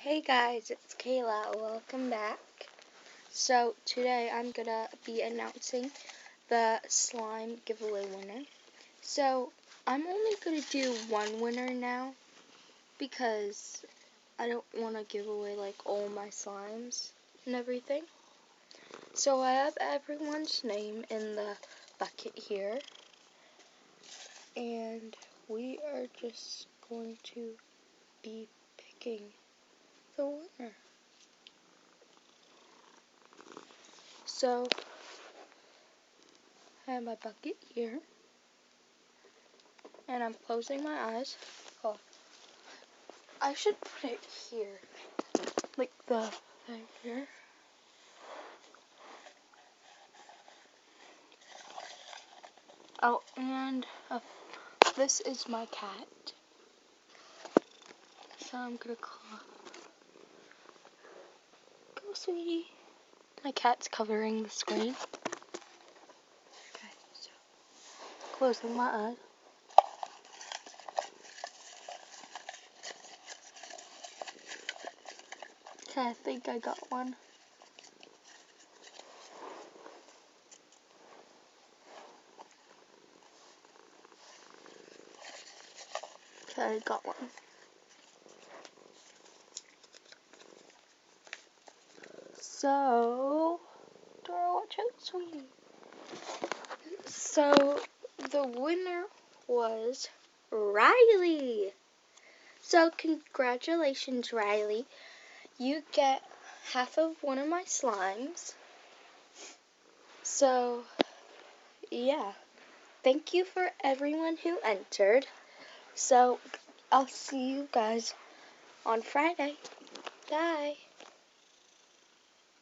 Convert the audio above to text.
Hey guys, it's Kayla. Welcome back. So today I'm gonna be announcing the slime giveaway winner. So I'm only gonna do one winner now because I don't want to give away like all my slimes and everything. So I have everyone's name in the bucket here, and we are just going to be picking the winner. So I have my bucket here, and I'm closing my eyes. Oh, I should put it here, like the thing here. Oh, and this is my cat. So I'm gonna go, sweetie. My cat's covering the screen. Okay, so closing my eyes. Okay, I think I got one. Okay, I got one. So, Dora, watch out, sweetie. So, the winner was Riley. So, congratulations, Riley. You get half of one of my slimes. So, yeah. Thank you for everyone who entered. So, I'll see you guys on Friday. Bye.